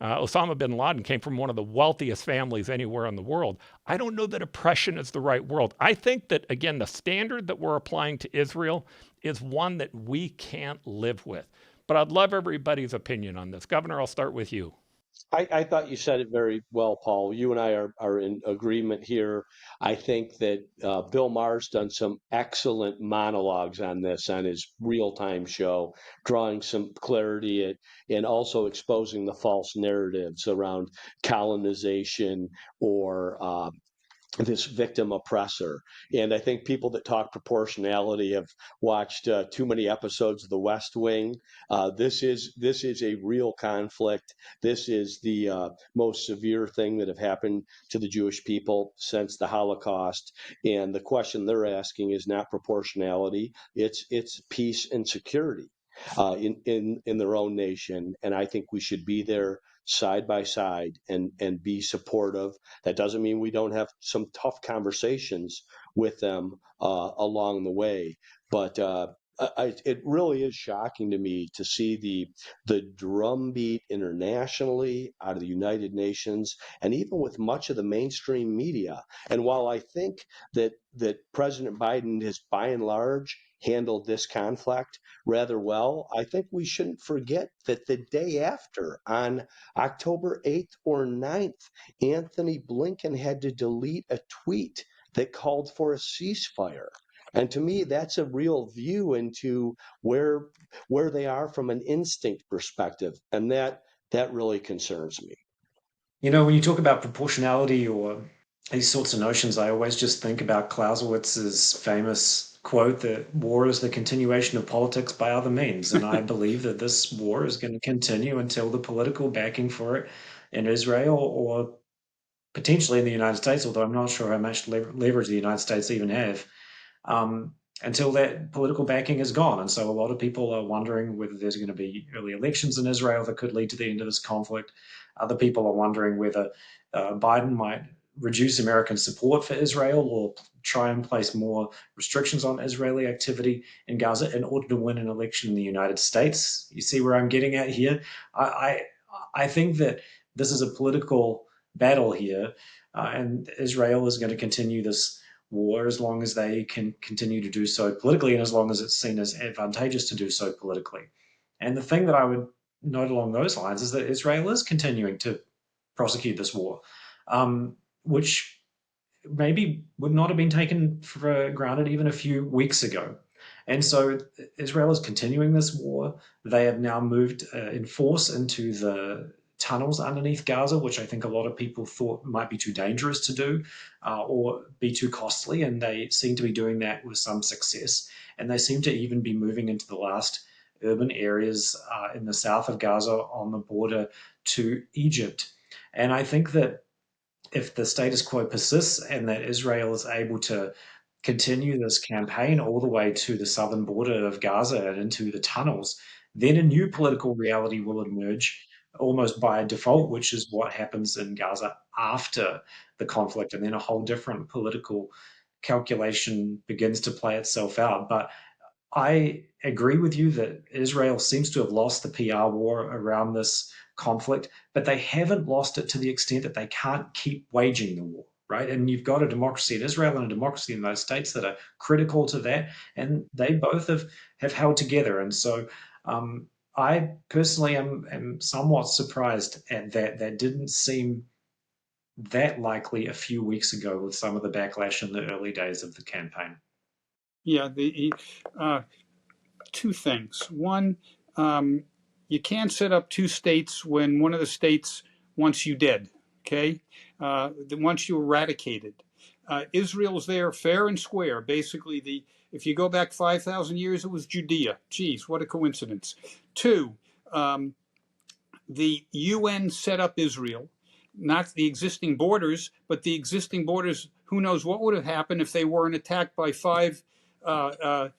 Osama bin Laden came from one of the wealthiest families anywhere in the world. I don't know that oppression is the right word. I think that, again, the standard that we're applying to Israel is one that we can't live with. But I'd love everybody's opinion on this. Governor, I'll start with you. I thought you said it very well, Paul. You and I are in agreement here. I think that Bill Maher's done some excellent monologues on this on his real-time show, drawing some clarity and also exposing the false narratives around colonization or this victim oppressor. And I think people that talk proportionality have watched too many episodes of The West Wing. This is a real conflict. This is the most severe thing that have happened to the Jewish people since the Holocaust. And the question they're asking is not proportionality. It's peace and security in their own nation. And I think we should be there side by side and be supportive. That doesn't mean we don't have some tough conversations with them along the way, but it really is shocking to me to see the drumbeat internationally out of the United Nations and even with much of the mainstream media. And while I think that President Biden has by and large handled this conflict rather well, I think we shouldn't forget that the day after, on October 8th or 9th, Anthony Blinken had to delete a tweet that called for a ceasefire. And to me, that's a real view into where they are from an instinct perspective. And that really concerns me. When you talk about proportionality or these sorts of notions, I always just think about Clausewitz's famous quote that war is the continuation of politics by other means. And I believe that this war is going to continue until the political backing for it in Israel or potentially in the United States, although I'm not sure how much leverage the United States even have, until that political backing is gone. And so a lot of people are wondering whether there's going to be early elections in Israel that could lead to the end of this conflict. Other people are wondering whether Biden might reduce American support for Israel or try and place more restrictions on Israeli activity in Gaza in order to win an election in the United States. You see where I'm getting at here? I think that this is a political battle here, and Israel is going to continue this war as long as they can continue to do so politically and as long as it's seen as advantageous to do so politically. And the thing that I would note along those lines is that Israel is continuing to prosecute this war, which maybe would not have been taken for granted even a few weeks ago. And so Israel is continuing this war. They have now moved in force into the tunnels underneath Gaza, which I think a lot of people thought might be too dangerous to do or be too costly. And they seem to be doing that with some success. And they seem to even be moving into the last urban areas in the south of Gaza on the border to Egypt. And I think that if the status quo persists and that Israel is able to continue this campaign all the way to the southern border of Gaza and into the tunnels, then a new political reality will emerge almost by default, which is what happens in Gaza after the conflict. And then a whole different political calculation begins to play itself out. But I agree with you that Israel seems to have lost the PR war around this conflict, but they haven't lost it to the extent that they can't keep waging the war, right? And you've got a democracy in Israel and a democracy in the United States that are critical to that, and they both have held together. And so I personally am somewhat surprised at that. That didn't seem that likely a few weeks ago with some of the backlash in the early days of the campaign. Yeah, two things. One, you can't set up two states when one of the states wants you dead. Okay, wants you eradicated. Israel's there fair and square. Basically, if you go back 5,000 years, it was Judea. Geez, what a coincidence. Two, the UN set up Israel, not the existing borders, but the existing borders. Who knows what would have happened if they weren't attacked by five of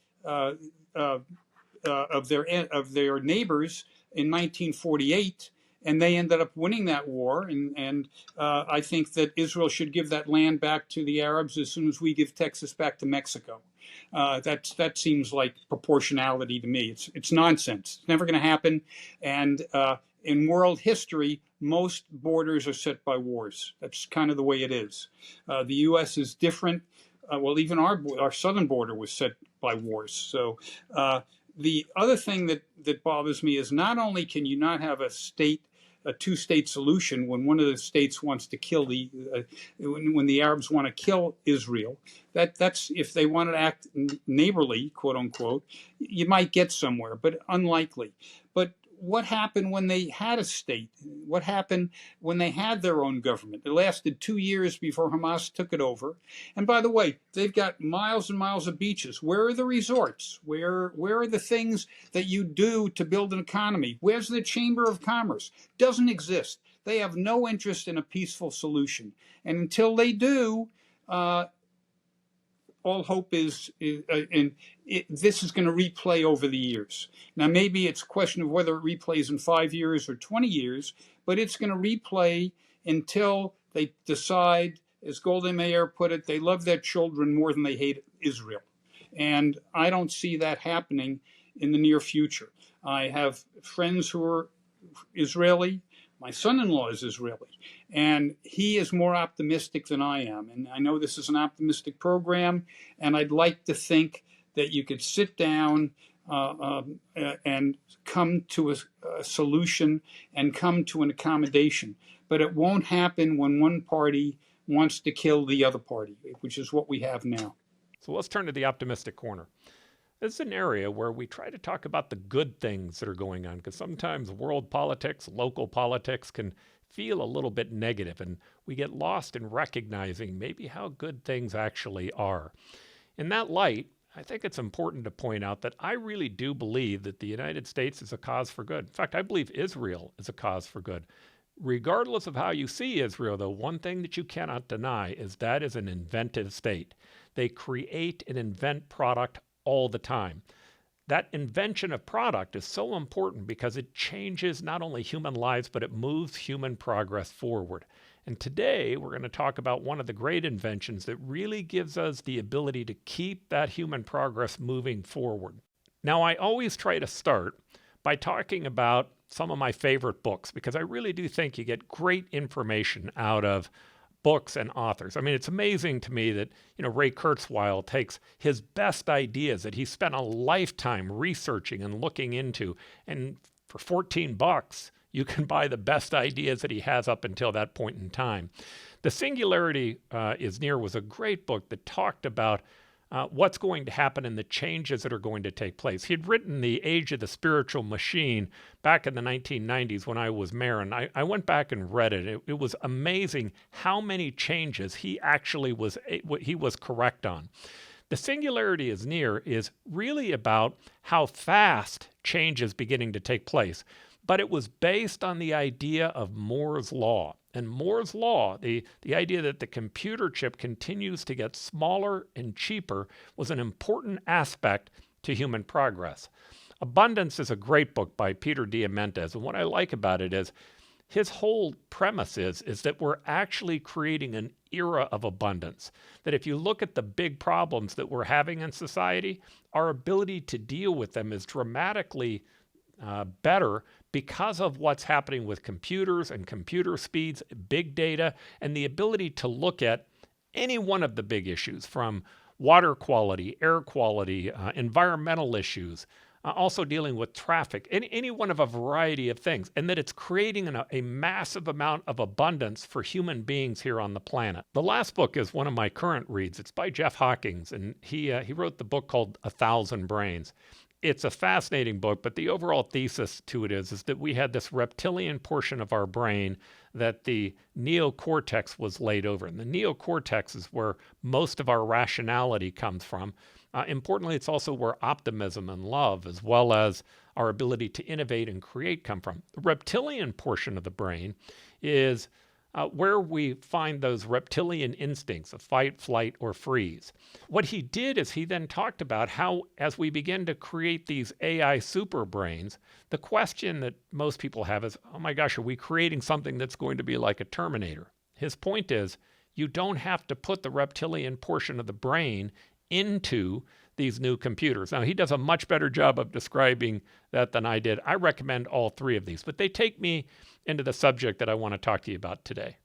their neighbors in 1948, and they ended up winning that war. And I think that Israel should give that land back to the Arabs as soon as we give Texas back to Mexico. That seems like proportionality to me. It's nonsense. It's never going to happen. And in world history, most borders are set by wars. That's kind of the way it is. The U.S. is different. Well, even our southern border was set by wars. So the other thing that bothers me is not only can you not have a two-state solution when one of the states wants to kill when the Arabs want to kill Israel. That's if they want to act neighborly, quote unquote, you might get somewhere, but unlikely. But what happened when they had a state? What happened when they had their own government? It lasted 2 years before Hamas took it over. And by the way, they've got miles and miles of beaches. Where are the resorts? Where are the things that you do to build an economy? Where's the Chamber of Commerce? Doesn't exist. They have no interest in a peaceful solution. And until they do, all hope is this is going to replay over the years. Now, maybe it's a question of whether it replays in 5 years or 20 years, but it's going to replay until they decide, as Golda Meir put it, they love their children more than they hate Israel. And I don't see that happening in the near future. I have friends who are Israeli. My son-in-law is Israeli, and he is more optimistic than I am. And I know this is an optimistic program, and I'd like to think that you could sit down and come to a solution and come to an accommodation. But it won't happen when one party wants to kill the other party, which is what we have now. So let's turn to the optimistic corner. This is an area where we try to talk about the good things that are going on, because sometimes world politics, local politics can feel a little bit negative, and we get lost in recognizing maybe how good things actually are. In that light, I think it's important to point out that I really do believe that the United States is a cause for good. In fact, I believe Israel is a cause for good. Regardless of how you see Israel, though, one thing that you cannot deny is that is an inventive state. They create and invent product all the time. That invention of product is so important because it changes not only human lives, but it moves human progress forward. And today we're going to talk about one of the great inventions that really gives us the ability to keep that human progress moving forward. Now, I always try to start by talking about some of my favorite books, because I really do think you get great information out of books and authors. I mean, it's amazing to me that, Ray Kurzweil takes his best ideas that he spent a lifetime researching and looking into, and for $14, you can buy the best ideas that he has up until that point in time. The Singularity is Near was a great book that talked about what's going to happen and the changes that are going to take place. He'd written The Age of the Spiritual Machine back in the 1990s when I was mayor, and I went back and read it. It was amazing how many changes he actually was correct on. The Singularity is Near is really about how fast change is beginning to take place. But it was based on the idea of Moore's Law. And Moore's Law, the idea that the computer chip continues to get smaller and cheaper, was an important aspect to human progress. Abundance is a great book by Peter Diamandis. And what I like about it is his whole premise is that we're actually creating an era of abundance. That if you look at the big problems that we're having in society, our ability to deal with them is dramatically better because of what's happening with computers and computer speeds, big data, and the ability to look at any one of the big issues, from water quality, air quality, environmental issues, also dealing with traffic, any one of a variety of things, and that it's creating a massive amount of abundance for human beings here on the planet. The last book is one of my current reads. It's by Jeff Hawkins, and he wrote the book called 1,000 Brains. It's a fascinating book, but the overall thesis to it is that we had this reptilian portion of our brain that the neocortex was laid over. And the neocortex is where most of our rationality comes from. Importantly, it's also where optimism and love, as well as our ability to innovate and create, come from. The reptilian portion of the brain is where we find those reptilian instincts of fight, flight, or freeze. What he did is he then talked about how, as we begin to create these AI super brains, the question that most people have is, oh my gosh, are we creating something that's going to be like a Terminator? His point is, you don't have to put the reptilian portion of the brain into these new computers. Now, he does a much better job of describing that than I did. I recommend all three of these, but they take me into the subject that I want to talk to you about today.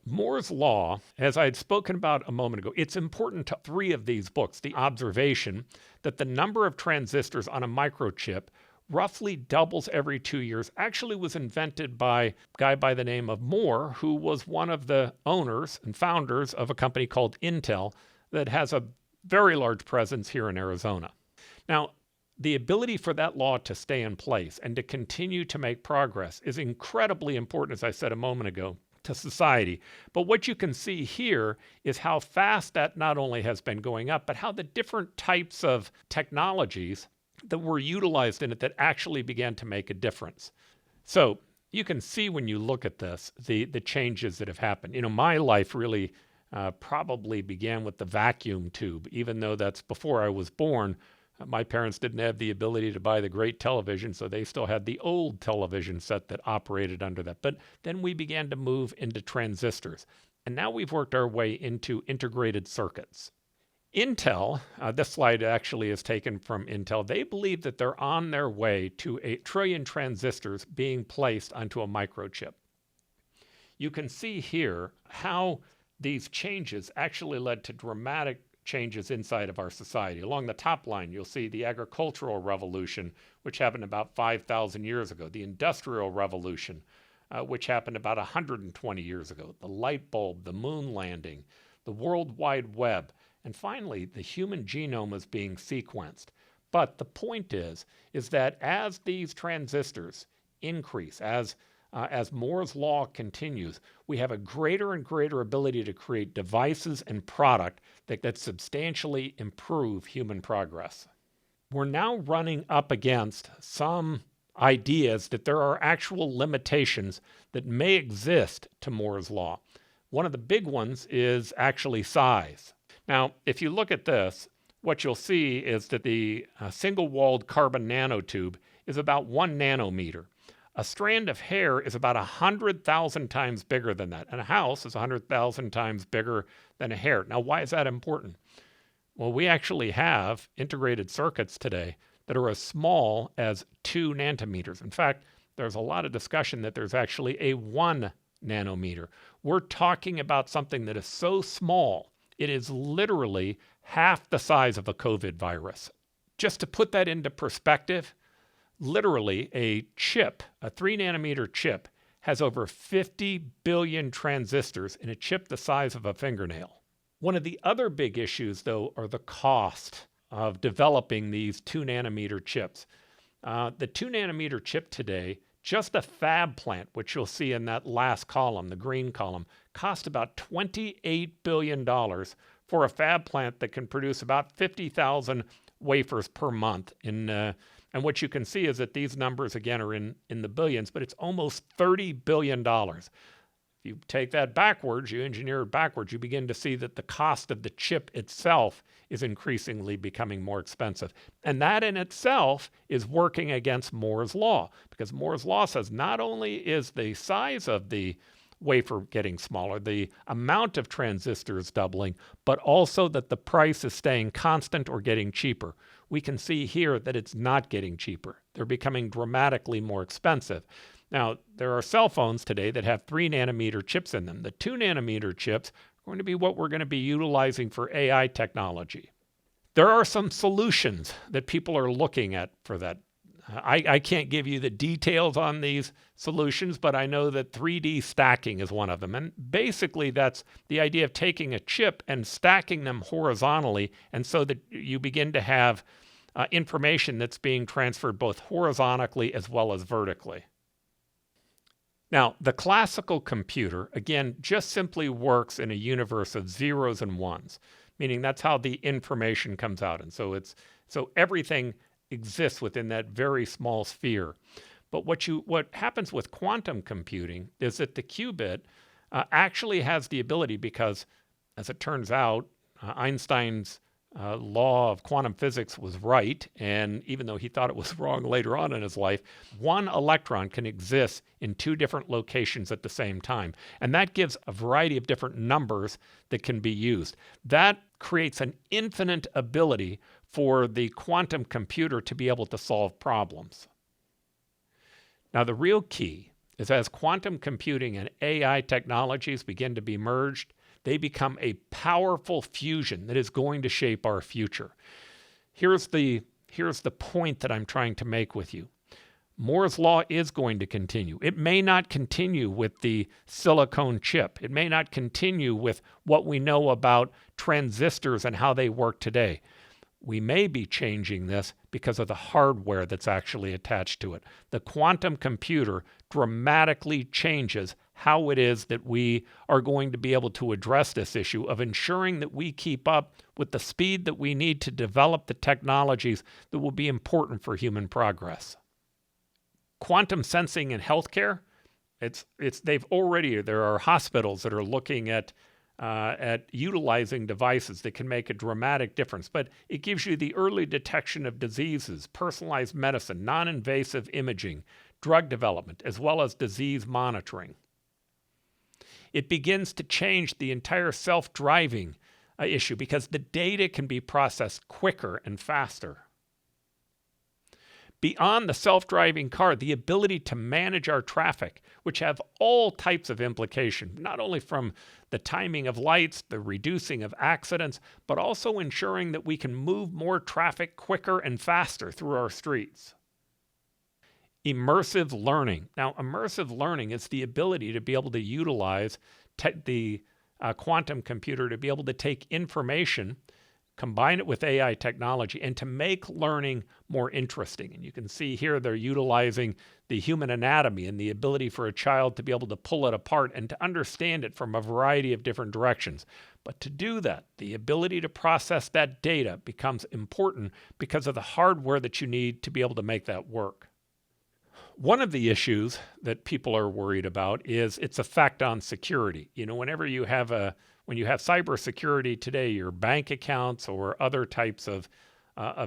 Moore's Law, as I had spoken about a moment ago, it's important to three of these books. The observation that the number of transistors on a microchip roughly doubles every 2 years actually was invented by a guy by the name of Moore, who was one of the owners and founders of a company called Intel that has a very large presence here in Arizona. Now, the ability for that law to stay in place and to continue to make progress is incredibly important, as I said a moment ago, to society. But what you can see here is how fast that not only has been going up, but how the different types of technologies that were utilized in it that actually began to make a difference. So you can see when you look at this, the changes that have happened. My life really probably began with the vacuum tube, even though that's before I was born. My parents didn't have the ability to buy the great television, so they still had the old television set that operated under that. But then we began to move into transistors, and now we've worked our way into integrated circuits. Intel, this slide actually is taken from Intel. They believe that they're on their way to 1 trillion transistors being placed onto a microchip. You can see here how these changes actually led to dramatic changes inside of our society. Along the top line, you'll see the agricultural revolution, which happened about 5,000 years ago, the industrial revolution, which happened about 120 years ago, the light bulb, the moon landing, the World Wide Web, and finally, the human genome is being sequenced. But the point is that as these transistors increase, as as Moore's law continues, we have a greater and greater ability to create devices and product that substantially improve human progress. We're now running up against some ideas that there are actual limitations that may exist to Moore's law. One of the big ones is actually size. Now, if you look at this, what you'll see is that the single-walled carbon nanotube is about 1 nanometer. A strand of hair is about 100,000 times bigger than that, and a house is 100,000 times bigger than a hair. Now, why is that important? Well, we actually have integrated circuits today that are as small as 2 nanometers. In fact, there's a lot of discussion that there's actually a 1 nanometer. We're talking about something that is so small, it is literally half the size of a COVID virus. Just to put that into perspective, literally a chip, a 3 nanometer chip, has over 50 billion transistors in a chip the size of a fingernail. One of the other big issues, though, are the cost of developing these 2 nanometer chips. The 2 nanometer chip today, just a fab plant, which you'll see in that last column, the green column, cost about $28 billion for a fab plant that can produce about 50,000 wafers per month. And what you can see is that these numbers, again, are in the billions, but it's almost $30 billion. If you take that backwards, you engineer it backwards, you begin to see that the cost of the chip itself is increasingly becoming more expensive. And that in itself is working against Moore's law, because Moore's law says not only is the size of the wafer getting smaller, the amount of transistors doubling, but also that the price is staying constant or getting cheaper. We can see here that it's not getting cheaper. They're becoming dramatically more expensive. Now, there are cell phones today that have 3 nanometer chips in them. The 2 nanometer chips are going to be what we're going to be utilizing for AI technology. There are some solutions that people are looking at for that. I can't give you the details on these solutions, but I know that 3D stacking is one of them. And basically, that's the idea of taking a chip and stacking them horizontally, and so that you begin to have information that's being transferred both horizontally as well as vertically. Now, the classical computer, again, just simply works in a universe of zeros and ones, meaning that's how the information comes out. And so everything exists within that very small sphere. But what happens with quantum computing is that the qubit actually has the ability, because, as it turns out, Einstein's law of quantum physics was right, and even though he thought it was wrong later on in his life, one electron can exist in 2 different locations at the same time. And that gives a variety of different numbers that can be used. That creates an infinite ability for the quantum computer to be able to solve problems. Now, the real key is as quantum computing and AI technologies begin to be merged, they become a powerful fusion that is going to shape our future. Here's the point that I'm trying to make with you. Moore's law is going to continue. It may not continue with the silicon chip. It may not continue with what we know about transistors and how they work today. We may be changing this because of the hardware that's actually attached to it. The quantum computer dramatically changes how it is that we are going to be able to address this issue of ensuring that we keep up with the speed that we need to develop the technologies that will be important for human progress. Quantum sensing in healthcare, there are hospitals that are looking at utilizing devices that can make a dramatic difference. But it gives you the early detection of diseases, personalized medicine, non-invasive imaging, drug development, as well as disease monitoring. It begins to change the entire self-driving issue because the data can be processed quicker and faster. Beyond the self-driving car, the ability to manage our traffic, which have all types of implication, not only from the timing of lights, the reducing of accidents, but also ensuring that we can move more traffic quicker and faster through our streets. Immersive learning. Now, immersive learning is the ability to be able to utilize the quantum computer to be able to take information, combine it with AI technology, and to make learning more interesting. And you can see here they're utilizing the human anatomy and the ability for a child to be able to pull it apart and to understand it from a variety of different directions. But to do that, the ability to process that data becomes important because of the hardware that you need to be able to make that work. One of the issues that people are worried about is its effect on security. Whenever you have when you have cybersecurity today, your bank accounts or other types of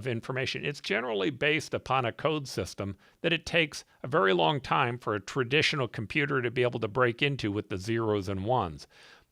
information, it's generally based upon a code system that it takes a very long time for a traditional computer to be able to break into with the zeros and ones.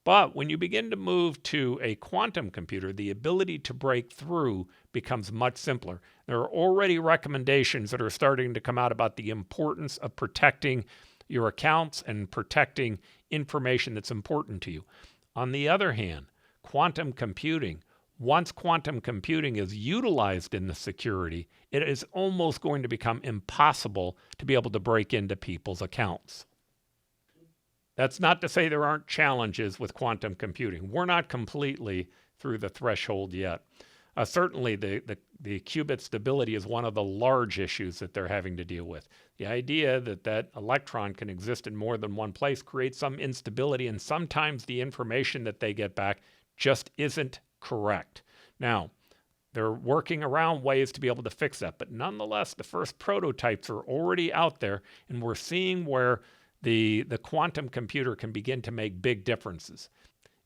But when you begin to move to a quantum computer, the ability to break through becomes much simpler. There are already recommendations that are starting to come out about the importance of protecting your accounts and protecting information that's important to you. On the other hand, quantum computing, once quantum computing is utilized in the security, it is almost going to become impossible to be able to break into people's accounts. That's not to say there aren't challenges with quantum computing. We're not completely through the threshold yet. Certainly, the qubit stability is one of the large issues that they're having to deal with. The idea that that electron can exist in more than one place creates some instability, and sometimes the information that they get back just isn't correct. Now, they're working around ways to be able to fix that, but nonetheless, the first prototypes are already out there, and we're seeing where the quantum computer can begin to make big differences.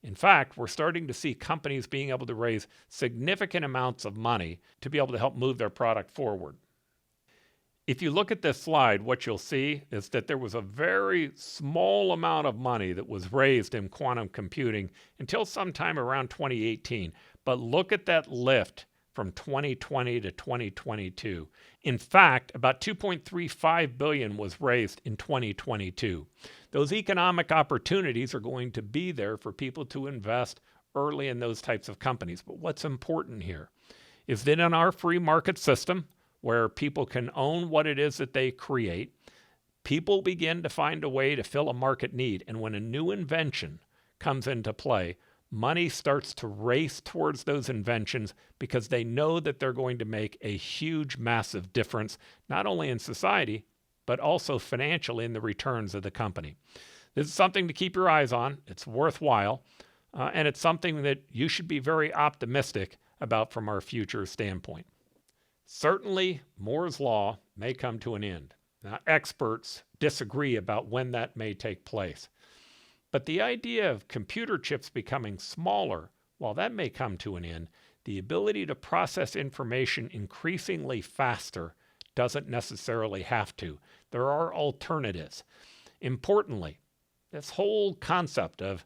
In fact, we're starting to see companies being able to raise significant amounts of money to be able to help move their product forward. If you look at this slide, what you'll see is that there was a very small amount of money that was raised in quantum computing until sometime around 2018. But look at that lift from 2020 to 2022. In fact, about $2.35 billion was raised in 2022. Those economic opportunities are going to be there for people to invest early in those types of companies. But what's important here is that in our free market system, where people can own what it is that they create, people begin to find a way to fill a market need. And when a new invention comes into play, money starts to race towards those inventions because they know that they're going to make a huge, massive difference, not only in society, but also financially in the returns of the company. This is something to keep your eyes on. It's worthwhile, and it's something that you should be very optimistic about from our future standpoint. Certainly, Moore's Law may come to an end. Now, experts disagree about when that may take place. But the idea of computer chips becoming smaller, while that may come to an end, the ability to process information increasingly faster doesn't necessarily have to. There are alternatives. Importantly, this whole concept of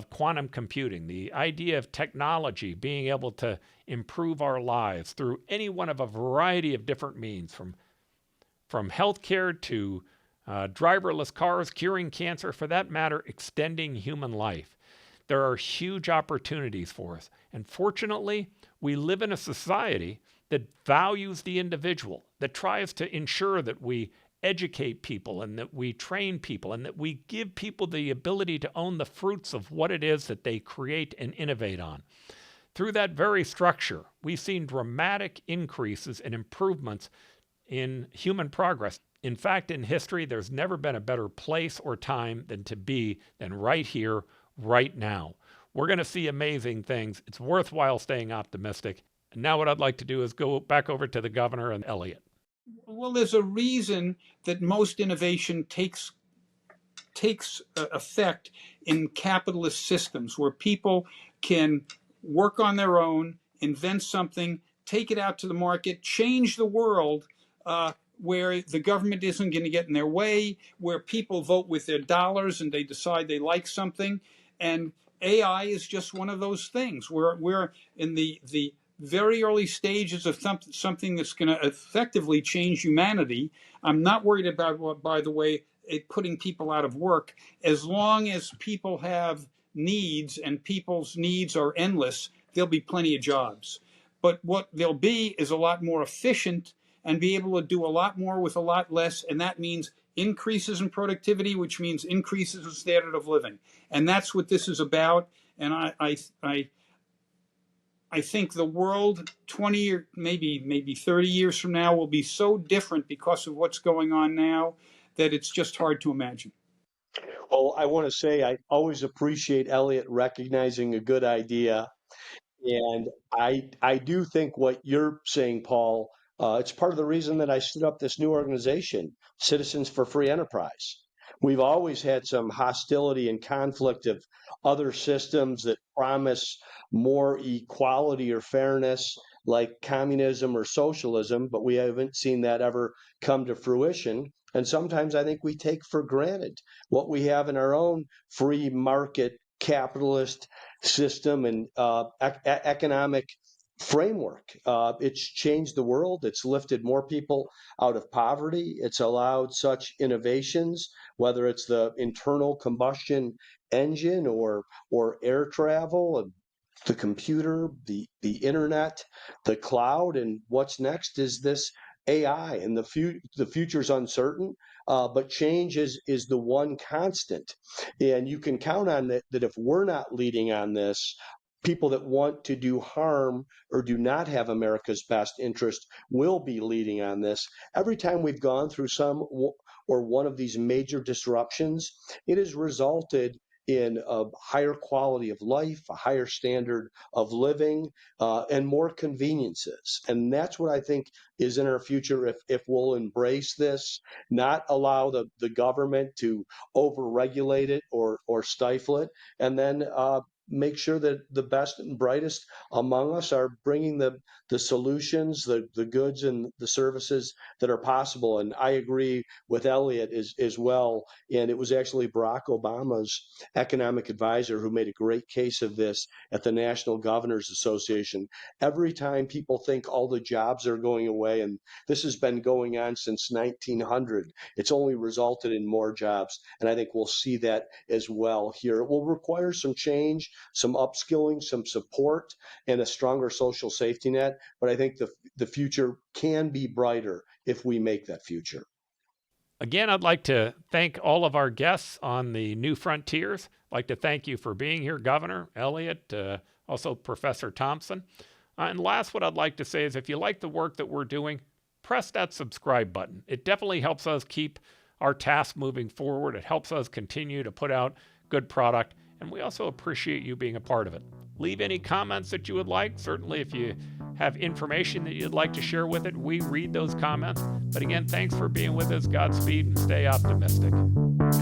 quantum computing, the idea of technology being able to improve our lives through any one of a variety of different means, from healthcare to driverless cars, curing cancer, for that matter, extending human life. There are huge opportunities for us. And fortunately, we live in a society that values the individual, that tries to ensure that we educate people and that we train people and that we give people the ability to own the fruits of what it is that they create and innovate on. Through that very structure, we've seen dramatic increases and improvements in human progress. In fact, in history, there's never been a better place or time than right here, right now. We're going to see amazing things. It's worthwhile staying optimistic. And now what I'd like to do is go back over to the governor and Elliot. Well, there's a reason that most innovation takes effect in capitalist systems where people can work on their own, invent something, take it out to the market, change the world, where the government isn't going to get in their way, where people vote with their dollars and they decide they like something. And AI is just one of those things. We're in the very early stages of something that's going to effectively change humanity. I'm not worried about, by the way, it putting people out of work. As long as people have needs and people's needs are endless, there'll be plenty of jobs. But what they'll be is a lot more efficient and be able to do a lot more with a lot less. And that means increases in productivity, which means increases in standard of living. And that's what this is about. And I I think the world 20 or maybe 30 years from now will be so different because of what's going on now that it's just hard to imagine. Well, I want to say I always appreciate Elliot recognizing a good idea. And I do think what you're saying, Paul, it's part of the reason that I stood up this new organization, Citizens for Free Enterprise. We've always had some hostility and conflict of other systems that promise more equality or fairness, like communism or socialism, but we haven't seen that ever come to fruition. And sometimes I think we take for granted what we have in our own free market capitalist system and economic framework. It's changed the world. It's lifted more people out of poverty. It's allowed such innovations, whether it's the internal combustion engine or air travel, the computer, the internet, the cloud, and what's next is this AI, and the future's uncertain, but change is the one constant. And you can count on that if we're not leading on this, people that want to do harm or do not have America's best interest will be leading on this. Every time we've gone through some or one of these major disruptions, it has resulted in a higher quality of life, a higher standard of living, and more conveniences. And that's what I think is in our future if we'll embrace this, not allow the government to overregulate it or stifle it, and then make sure that the best and brightest among us are bringing the solutions, the goods and the services that are possible. And I agree with Elliot as well. And it was actually Barack Obama's economic advisor who made a great case of this at the National Governors Association. Every time people think all the jobs are going away, and this has been going on since 1900, it's only resulted in more jobs. And I think we'll see that as well here. It will require some change, some upskilling, some support, and a stronger social safety net. But I think the future can be brighter if we make that future. Again, I'd like to thank all of our guests on the New Frontiers. I'd like to thank you for being here, Governor, Elliot, also Professor Thompson. And last, what I'd like to say is if you like the work that we're doing, press that subscribe button. It definitely helps us keep our task moving forward. It helps us continue to put out good product. And we also appreciate you being a part of it. Leave any comments that you would like. Certainly, if you have information that you'd like to share with it, we read those comments. But again, thanks for being with us. Godspeed and stay optimistic.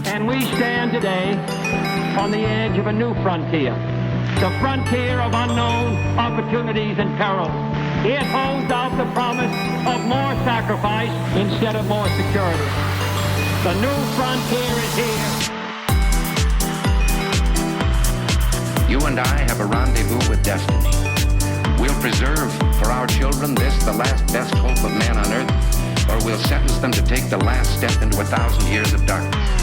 And we stand today on the edge of a new frontier, the frontier of unknown opportunities and perils. It holds out the promise of more sacrifice instead of more security. The new frontier is here. You and I have a rendezvous with destiny. We'll preserve for our children this, the last best hope of man on earth, or we'll sentence them to take the last step into 1,000 years of darkness.